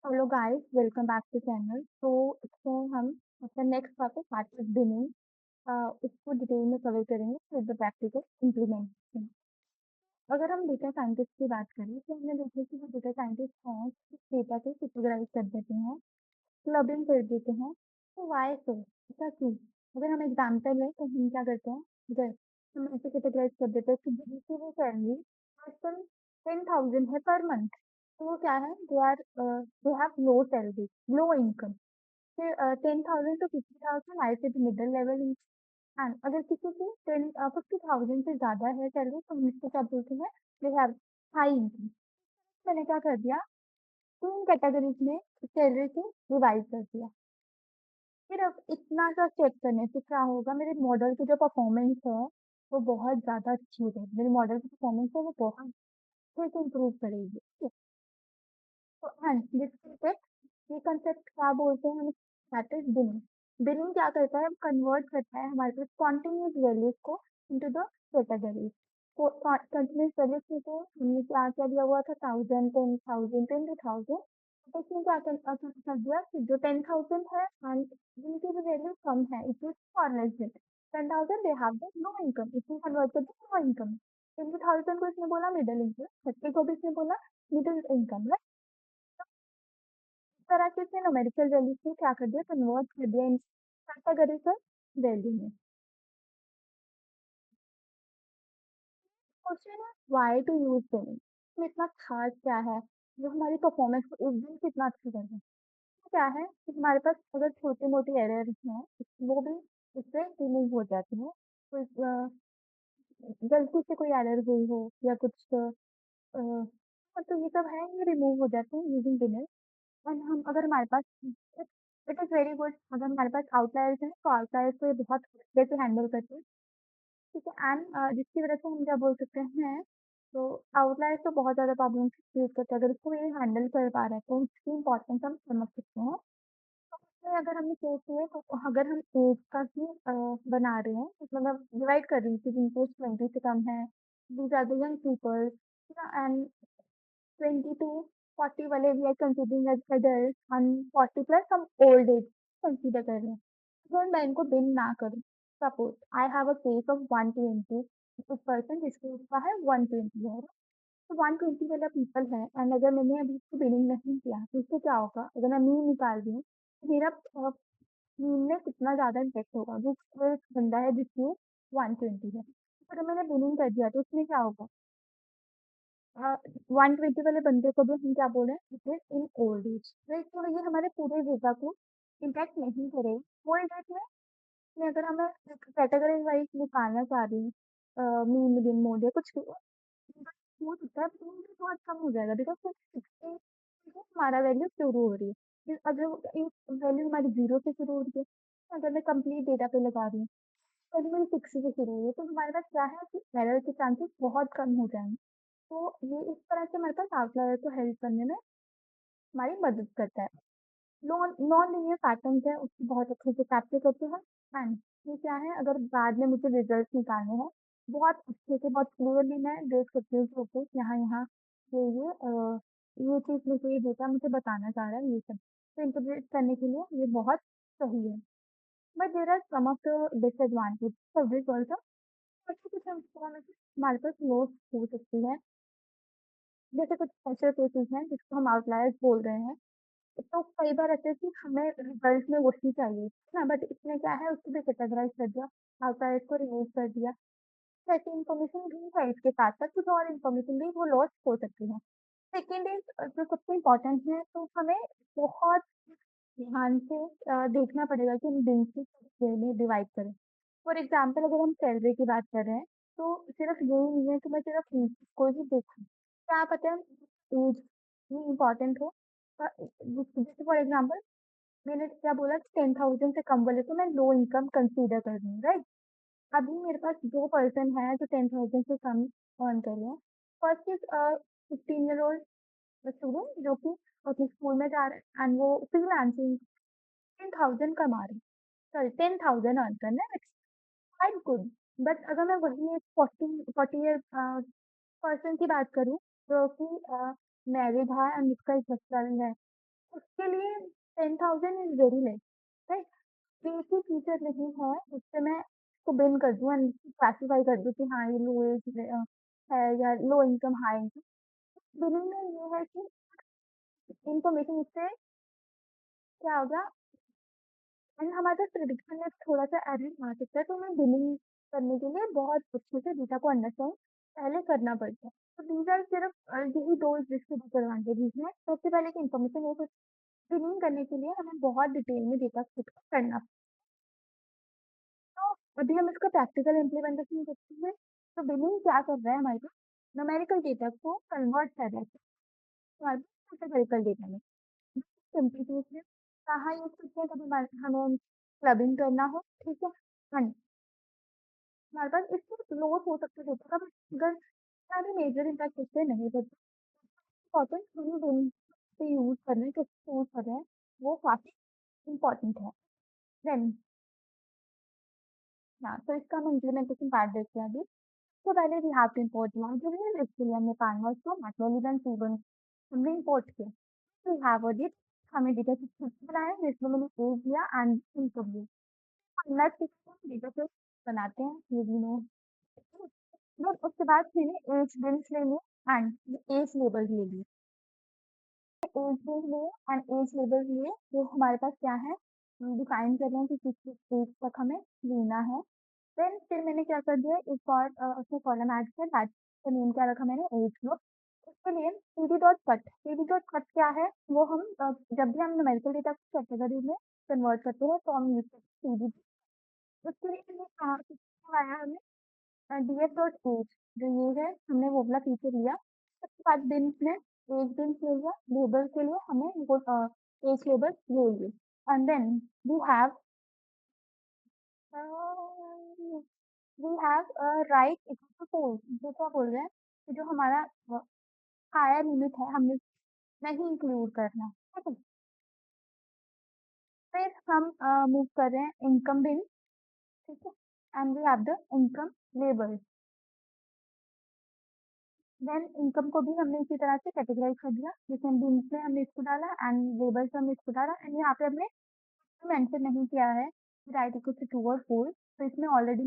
Hello guys, welcome back to channel. तो इसमें हम अपना नेक्स्ट टॉपिक मार्केट बिलिंग उसको डिटेल में कवर करेंगे विद द प्रैक्टिकल इम्प्लीमेंटेशन। अगर हम डेटा साइंटिस्ट की बात करें तो हमने देखा कि जो डेटा साइंटिस्ट हैं डेटा को कैटेगराइज कर देते हैं, क्लबिंग कर देते हैं। तो वाई सो ऐसा क्यों? अगर हम एग्जाम्पल लें तो हम क्या करते हैं, अगर हम ऐसे कैटेगराइज कर देते हैं कि जिनकी वो सैलरी पर्सन 10,000 है पर मंथ, तो वो क्या है, they have low salary, low income. फिर 10,000 टू 50,000 आई से मिडिल लेवल इंक्म। एंड अगर किसी की 50,000 से ज्यादा है सैलरी तो हम इसको क्या बोलते हैं, दे हैव हाई इनकम। मैंने क्या कर दिया, तीन कैटेगरीज में सैलरी को डिवाइड कर दिया। फिर अब इतना सा चेक करने से क्या होगा, मेरे मॉडल की जो परफॉर्मेंस है वो बहुत ज़्यादा अच्छी हो जाएगी। मेरे मॉडल की परफॉर्मेंस है वो बहुत अच्छे से इम्प्रूव करेगी, ठीक है? तो एंड दिस कंसेप्ट, ये कंसेप्ट क्या बोलते हैं हम, दैट इज बिलिंग। बिलिंग क्या करता है, कन्वर्ट करता है हमारे पास कॉन्टिन्यूस वैल्यूज को इनटू द कैटेगरीज। तो कंटिन्यूस वैल्यूज में तो हमने क्या क्या दिया हुआ था, 1000, 10,000, 20,000। तो इसमें क्या कर दिया कि जो 10,000 है एंड जिनकी भी वैल्यू कम है, it is for less than 10,000, they have the no income, इसमें कन्वर्ट कर दिया नो इनकम। 20,000 को इसने बोला मिडिल इनकम, 30 को भी इसने बोला मिडिल इनकम। इस तरह से इसने न्यूमेरिकल वैल्यूज को क्या कर दिया, कन्वर्ट कर दिया इन कैटेगरिकल वैल्यू में। क्वेश्चन है व्हाई टू यूज बिलिंग, इसमें इतना खास क्या है जो हमारी परफॉर्मेंस को एकदम से इतना अच्छा कर दे। क्या है कि हमारे पास अगर छोटी मोटी एरर हैं वो भी इससे रिमूव हो जाती है। कोई गलती से कोई एरर हुई हो या कुछ तो ये सब है, ये रिमूव हो जाते हैं यूजिंग बिलिंग। एंड हम अगर हमारे पास इट इज वेरी गुड, अगर हमारे पास आउटलायर्स हैं तो आउटलायर्स को ये बहुत अच्छे से हैंडल करते हैं, ठीक है। एंड जिसकी वजह से हम क्या बोल सकते हैं, तो आउटलायर्स तो बहुत ज़्यादा प्रॉब्लम क्रिएट करते हैं, अगर उसको ये हैंडल कर पा रहे हैं तो उसकी इम्पोर्टेंस हम समझ सकते हैं। तो उसमें अगर हमने सोचिए तो अगर हम एज का ही बना रहे हैं, मतलब डिवाइड कर रही थी जिनको 20 से कम है, these are the young people, and 20 to 40 वाले we are considering age adult, and 40 plus हम ओल्ड एज कंसीडर कर रहे हैं। अगर मैं इनको बिन ना करूँ, suppose I have a case of 120, उस पर्सन जिसके उसका है 120 है, तो 120 वाला पीपल है एंड अगर मैंने अभी इसको बिलिंग नहीं किया तो इससे क्या होगा, अगर मैं मीन निकाल रही हूँ तो मेरा मीन में कितना ज्यादा इम्पेक्ट होगा, जो एक बंदा है जिसकी 120 है, तो अगर मैंने बिलिंग कर दिया तो उसमें क्या होगा, 120 वाले बंदे को भी हम क्या बोल रहे हैं, it is in old age, right? तो ये हमारे पूरे डेटा को इम्पैक्ट नहीं करेगा ओल्ड एज में। अगर हमें कैटेगरी वाइज निकालना चाह रही हूँ, मीन मिडियन मोड या कुछ भी, हो सकता है मीन भी बहुत कम हो जाएगा बिकॉज सिक्सटी से हमारा वैल्यू शुरू हो रही है। फिर अगर एक वैल्यू हमारी जीरो से शुरू हो रही है, अगर मैं कंप्लीट डेटा पे लगा रही हूँ, वैल्यू मेरी 60 से शुरू हो रही है, तो हमारे पास क्या है कि एरर के चांसेस बहुत कम हो जाएंगे। तो ये इस तरह से हमारे पास आउटलायर को हेल्प करने में हमारी मदद करता है। नॉन नॉन लीनियर पैटर्न्स है उसको बहुत अच्छे से कैप्चर करते हैं। एंड ये क्या है, अगर बाद में मुझे रिजल्ट निकालने हैं, बहुत अच्छे से बहुत क्लियरली मैं देख सकती हूँ कि ओके यहाँ यहाँ ये चीज़ मुझे ये डेटा मुझे बताना चाह रहा है, ये सब तो इंटरप्रेट करने के लिए ये बहुत सही है। But there are some of the disadvantage of this also. कुछ कुछ हमारे पास लॉस हो सकती है, जैसे कुछ स्पेशल केसेस हैं जिसको हम आउटलायर्स बोल रहे हैं। तो कई बार ऐसा है कि हमें रिजल्ट में वही चाहिए, है ना? बट इसमें क्या है, उसको भी कैटेगराइज़ कर दिया, आउटलायर्स को रिमूव कर दिया। तो ऐसी इन्फॉर्मेशन भी है इसके साथ-साथ, कुछ और इन्फॉर्मेशन भी वो लॉस्ट हो सकती है। सेकंड इज़ जो सबसे इम्पोर्टेंट है, तो हमें बहुत ध्यान से देखना पड़ेगा कि हम दिन से किस वे में डिवाइड करें। फॉर एग्ज़ाम्पल अगर हम सैलरी की बात कर रहे हैं, तो सिर्फ़ यही नहीं है कि मैं सिर्फ़ को ही देखूँ। क्या पता है एज भी इम्पोर्टेंट हो। जैसे फॉर एग्ज़ाम्पल मैंने क्या बोला कि 10,000 से कम वाले को मैं लो इनकम कंसीडर कर रही हूँ, राइट? अभी मेरे पास 2 पर्सन हैं जो 10,000 से कम अर्न कर रहे हैं। First is 15 year old student जो कि अपने स्कूल में जा रहे हैं एंड वो फ्रीलांसिंग 10,000 कमा रहे हैं, सॉरी 10,000 अर्न कर रहे हैं, इट्स क्वाइट गुड। बट अगर मैं वही एक 40 ईयर पर्सन की बात करूँ जो कि मैरिड है एंड उसका एक बच्चा भी है, उसके लिए 10,000 इज़ वेरी लेस, राइट? एक ही फीचर नहीं है, उससे मैं इसको बिन कर दूँ एंड क्लासिफाई कर दूँ कि हाँ, ये लो एज है या low income, high income. Billing में ये है कि इन्फॉर्मेशन इससे क्या होगा एंड हमारे पास प्रेडिक्शन में थोड़ा-सा एरर आ सकता है, तो हमें बिलिंग करने के लिए बहुत अच्छे से डेटा को अंडरस्टैंड पहले करना पड़ता है। तो दीज़ आर सिर्फ यही 2 जिसके डिसएडवांटेजेज़ हैं। सबसे पहले कि इन्फॉर्मेशन वो बिलिंग करने के लिए हमें बहुत डिटेल में डेटा खुद को करना। तो अभी हम इसका प्रैक्टिकल इम्प्लीमेंटेशन देखते हैं। तो बिलिंग क्या कर रहा है हमारे पास, न्यूमेरिकल डेटा को कन्वर्ट कर रहा है हमारे पास कैटेगरिकल डेटा में। सिंपल चीज़ है, कहाँ यूज़ करते हैं, कभी हमें क्लबिंग करना हो, ठीक है? हाँ, हमारे पास इससे लॉस हो सकता है डेटा का, बट अगर सारे मेजर इम्पैक्ट उससे नहीं पड़ते। इम्पोर्टेंट हम दोनों से यूज़ कर रहे हैं, कैसे यूज़ कर रहे हैं, वो काफ़ी इम्पोर्टेंट है। देन हाँ, तो इसका हम इम्प्लीमेंटेशन पार्ट देखते हैं अभी। So पहले we have to import library, इसके लिए हमने canvas को मैक्रोलिबन C1 हमने इम्पोर्ट किया। वी हैव एडिट, हमें डेटा सेट बनाया जिसमें मैंने एज दिया एंड इनकम दिया। नेक्स्ट डेटा सेट बनाते हैं ये भी में। देन उसके बाद मैंने एज बिन्स ले ली एंड एज लेबल ले ली। एज बिन्स लिए एंड एज लेबल लिए, तो हमारे पास क्या है, हम डिफाइन कर रहे हैं कि किस एज तक हमें लेना है। देन फिर मैंने क्या कर दिया, एक और उसमें कॉलम ऐड किया, दैट का नेम क्या रखा मैंने, एज ग्रुप। उसके लिए pd.cut क्या है, वो हम जब भी हम न्यूमेरिकल डेटा को कैटेगरी में कन्वर्ट करते हैं तो हम यूज करते हैं pd। उसके लिए हमने कहाँ किसको आया हमें df.age, जो ये है हमने वो वाला फीचर लिया। उसके बाद बिन्स में एज बिन्स ले लिया, लेबल के लिए हमें वो एज लेबल ले लिए and then we have we have right equal to pole, जो क्या बोल रहे हैं कि जो हमारा हायर लिमिट है हमने नहीं इंक्लूड करना, ठीक है? फिर हम मूव कर रहे हैं इनकम बिन, ठीक है? And we have the income label. Then income को भी हमने इसी तरह से कैटेगराइज कर दिया, जैसे बिन्स में हमने इसको डाला एंड लेबल्स में हमने इसको डाला एंड यहाँ पे हमने मेंशन नहीं किया है राइट इक्वल टू ट्रू और फॉल्स। तो इसमें ऑलरेडी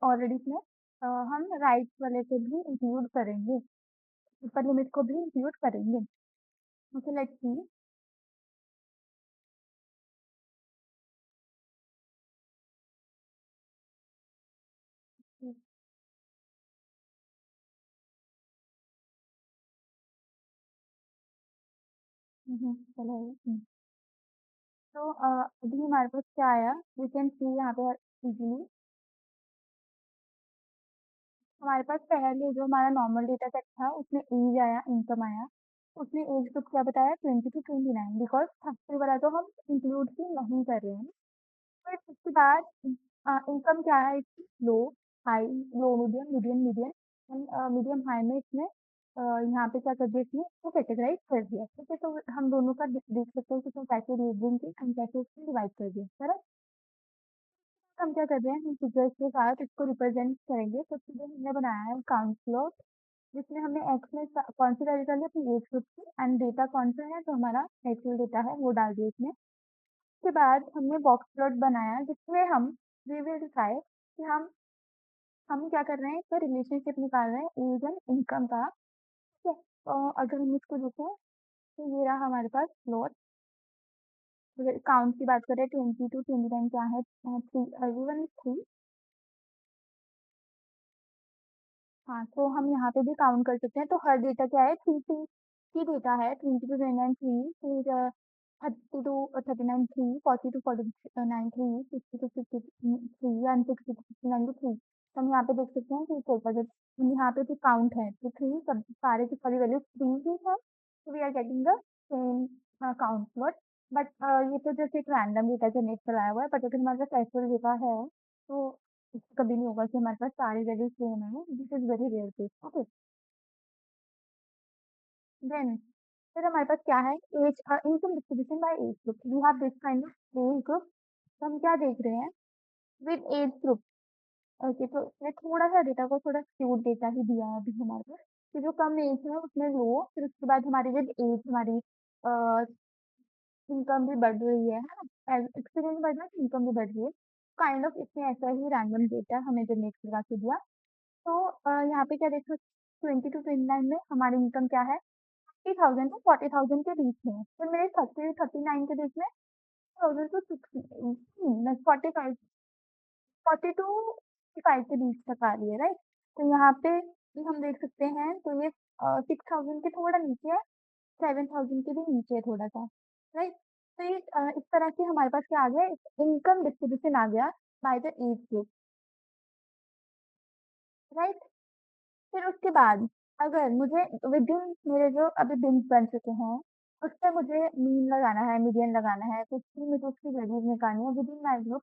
ऑलरेडी इसमें हम राइट वाले को भी इंक्लूड करेंगे, अपर लिमिट को भी इंक्लूड करेंगे। Okay, let's see. चलो। तो अभी हमारे पास क्या आया, वी कैन सी यहाँ पे इजीली हमारे पास पहले जो हमारा नॉर्मल डेटा सेट था उसमें एज आया, इनकम आया। उसने एज ग्रुप क्या बताया, 20 टू 29, बिकॉज़ 30 वाला तो हम इंक्लूड ही नहीं कर रहे हैं। फिर उसके बाद इनकम क्या है इसकी, low, high, low, medium, medium, medium and medium high में इसने यहाँ पे क्या कर दिया, इसने इसको कैटेगराइज़ कर दिया। ठीक है? तो हम दोनों का देख सकते हैं कि इसमें कैसे रीज़निंग की एंड कैसे इसको डिवाइड कर दिया, करेक्ट? हम क्या कर रहे हैं, हम फिगर्स के साथ इसको रिप्रेजेंट करेंगे। तो इसलिए हमने बनाया है काउंट प्लॉट, जिसमें हमने एक्स में कौन सी वैल्यू डाली, अपनी एज ग्रुप की एंड डेटा कौन सा है, तो हमारा एक्चुअल डेटा है वो डाल दिया इसमें। उसके बाद हमने बॉक्स प्लॉट बनाया जिसमें हम वी विल दिखाए कि हम क्या कर रहे हैं, इसका रिलेशनशिप निकाल रहे हैं एज एंड इनकम का। ठीक है? अगर हम इसको देखें तो ये रहा हमारे पास प्लॉट। अगर काउंट की बात करें 20 टू 29 क्या है, थ्री, एवरीवन इज थ्री। हाँ, तो हम यहाँ पे भी काउंट कर सकते हैं, तो हर डेटा क्या है, 3 3 की डेटा है, 20 टू 29 3, फिर 30 to 39 3, 40 to 49 3, 50 to 53 and 60 to 59 भी 3। तो हम यहाँ पे देख सकते हैं कि टोटल यहाँ पे जो काउंट है, तो 3 सब सारे की सारी वैल्यू 3 ही है, तो we are getting the same count word. But ये तो जैसे एक रैंडम डेटा जनरेट कराया हुआ है, बट अगर हमारे पास एक्चुअल डेटा है, तो ऐसा कभी नहीं होगा कि हमारे पास सारी वैल्यू सेम है, this is very rare case. Okay, then फिर हमारे पास क्या है, age income distribution by age group, we have this kind of age group. तो हम क्या देख रहे हैं, विद एज ग्रुप। ओके, तो इसमें थोड़ा सा डेटा को थोड़ा स्क्यूड डेटा ही दिया है अभी हमारे पास, कि जो कम एज है उसमें लो, फिर उसके बाद हमारी विद एज हमारी इनकम भी बढ़ रही है ना? एज़ एक्सपीरियंस बढ़ रहा है तो इनकम भी बढ़ रही है। काइंड ऑफ इसने ऐसा ही रैंडम डेटा हमें जनरेट करवा के दिया। तो यहाँ पे क्या देखो 20 टू 29 में हमारी इनकम क्या है? 30,000 टू 40,000 के बीच में है। फिर मेरे 30-39 के बीच में 1000 टू 45 40 टू 55 के बीच तक आ रही है, राइट? तो यहाँ पे भी हम देख सकते हैं तो ये 6000 के थोड़ा नीचे है, 7000 के भी नीचे है थोड़ा-सा, राइट? तो ये इस तरह से हमारे पास क्या आ गया इनकम डिस्ट्रीब्यूशन आ गया by the age group, right? फिर उसके बाद अगर मुझे विदिन मेरे जो अभी बिन्स बन चुके हैं, उसपे मुझे मीन लगाना है, मीडियन लगाना है, कुछ भी मुझे उसकी वैल्यूज़ निकालनी है विदिन माय ग्रुप,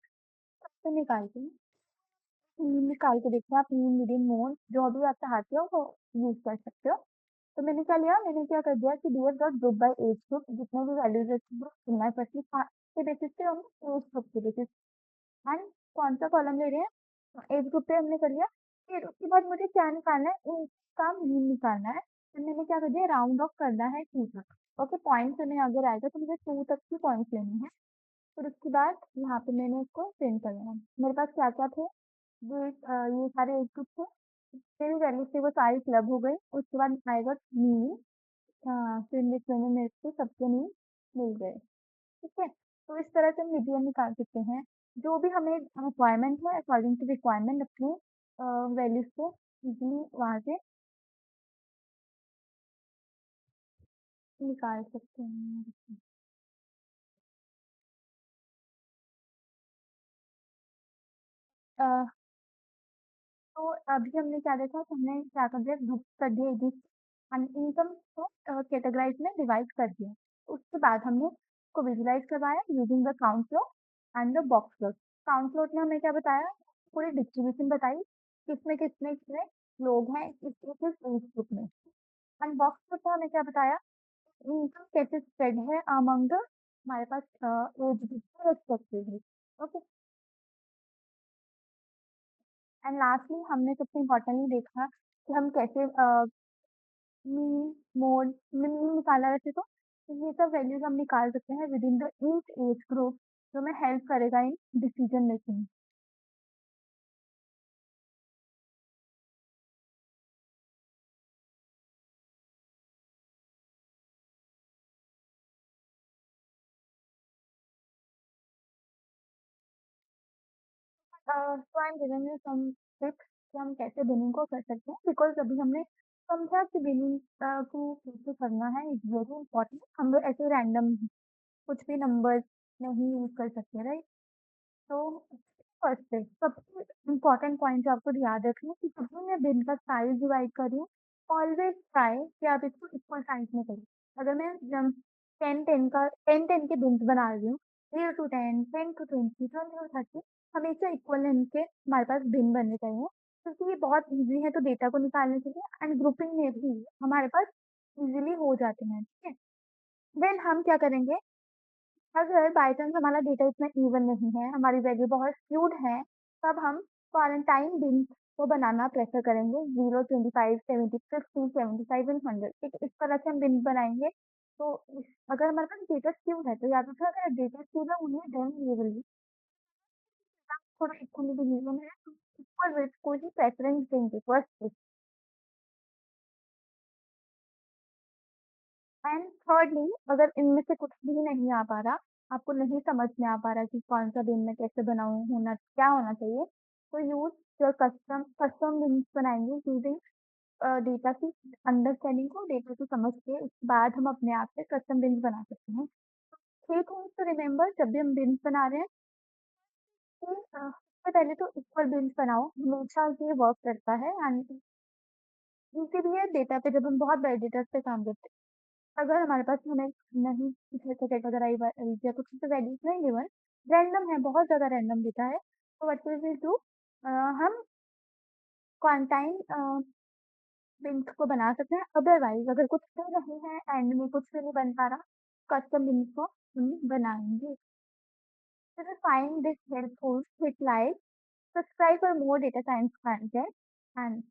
सबसे निकालती हूँ। निकाल के देखते हैं आप मीन, मीडियन, मोड जो भी आप चाहते हो वो यूज़ कर सकते हो। तो मैंने क्या लिया, मैंने क्या कर दिया कि DF dot group by age group जितने भी वैल्यूज़ ग्रुप चुनना है फर्स्टली के बेसिस पे हम एज ग्रुप के बेसिस एंड कौन-सा कॉलम ले रहे हैं, एज ग्रुप पे हमने कर लिया। फिर उसके बाद मुझे क्या निकालना है, उसका मीन निकालना है। फिर मैंने क्या कर दिया राउंड ऑफ करना है 2 तक। ओके, पॉइंट्स में अगर आएगा तो मुझे 2 तक की पॉइंट्स लेने हैं। फिर उसके बाद यहाँ पे मैंने उसको प्रिंट कर देना है। मेरे पास क्या-क्या थे, ये सारे एज ग्रुप थे। जितने भी वैल्यूज़ थे वो सारी क्लब हो गई। उसके बाद आएगा मीन, फिर में मेरे को सबके मीन मिल गए। ठीक है? तो इस तरह से हम मीडियन निकाल सकते हैं। जो भी हमें रिक्वायरमेंट है अकॉर्डिंग टू रिक्वायरमेंट अपने वैल्यूज़ को इज़िली वहाँ से निकाल सकते हैं। अ, तो अभी हमने क्या देखा कि हमने क्या कर दिया ग्रुप कर दिया एडिट एंड इनकम को कैटेगराइज़ में डिवाइड कर दिया। उसके बाद हमने इसको विजुलाइज़ करवाया using the count plot and the box plot. Count plot ने हमें क्या बताया? पूरी डिस्ट्रीब्यूशन बताई, किसमें कितने कितने लोग हैं किस एज ग्रुप में। एंड बॉक्स प्लॉट ने हमें क्या बताया? इनकम कैसे स्प्रेड है अमंग द हमारे पास एज ग्रुप के रिस्पेक्टिवली। ओके, एंड लास्टली हमने सबसे इम्पोर्टेंटली देखा कि हम कैसे मीन, मोड, मीन निकाला वैसे तो ये सब वैल्यूज़ हम निकाल सकते हैं within the each age group जो हमें हेल्प करेगा in decision making. So I am giving you some tips कि हम कैसे बिलिंग को कर सकते हैं बिकॉज़ अभी हमने समझा कि बिलिंग को कैसे करना है इट्स वेरी इम्पोर्टेंट। हम लोग ऐसे रैंडम कुछ भी नंबर्स नहीं यूज़ कर सकते, राइट? तो फर्स्ट पे सबसे इम्पोर्टेंट पॉइंट जो आपको याद रखना है कि जब भी मैं दिन का साइज़ डिवाइड कर रही हूँ, ऑलवेज़ ट्राई कि आप इसको इक्वल साइज़ में करें। अगर मैं 10-10 का 10-10 के बिन्स बना रही हूँ, 0 टू 10, 10 टू 20, 20 टू 30 हमेशा इक्वल लेंथ के हमारे पास बिन बनने चाहिए, क्योंकि ये बहुत ईज़ी है तो डेटा को निकालने के लिए एंड ग्रुपिंग में भी हमारे पास ईज़िली हो जाते हैं, ठीक है? देन हम क्या करेंगे, अगर बाय चांस हमारा डेटा इतना इवन नहीं है, हमारी वैल्यू बहुत स्क्यूड है, तब हम क्वारंटाइन बिन्स को बनाना प्रेफ़र करेंगे 0, 25, 70, 50, 75 एंड 100 ठीक है? इस तरह से हम बिन्स बनाएँगे। तो इस अगर हमारे पास डेटा स्क्यूड है, तो याद रखना अगर डेटा स्क्यूड है उन्हें देन ये वाली थोड़ा इक्वली भी इवन है, तो इक्वल वेट को ही प्रेफ़रेंस देंगे फर्स्ट। एंड थिर्डली अगर इनमें से कुछ भी नहीं आ पा रहा, आपको नहीं समझ में आ पा रहा कि कौन-सा बिन मैं कैसे बनाऊँ, होना क्या होना चाहिए, तो यूज़ योर कस्टम बिन्स बनाएँगे यूजिंग डेटा की अंडरस्टैंडिंग को डेटा को समझ के उसके बाद हम अपने आप से कस्टम बिन्स बना सकते हैं। 3 थिंग्स टू रिमेंबर जब भी हम बिन्स बना रहे हैं कि सबसे पहले तो इक्वल बिन्स बनाओ, हमेशा ये वर्क करता है एंड दूसरी भी है डेटा पे जब हम बहुत बड़े डेटा पे काम करते हैं। अगर हमारे पास हमें नहीं कुछ ऐसा कैटेगराइज़ या कुछ ऐसा वैल्यूज़ नहीं गिवन, रैंडम है, बहुत ज़्यादा रैंडम डेटा है, तो व्हाट वी विल डू हम क्वांटाइन बिन्स को बना सकते हैं। अदरवाइज़ अगर कुछ भी नहीं है, एंड में कुछ भी नहीं बन पा रहा, कस्टम बिन्स को हम बनाएँगे। If you find this helpful, hit like, subscribe for more data science content, and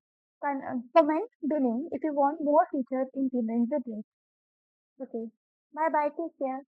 comment below if you want more features implemented. Okay. Bye bye. Take care.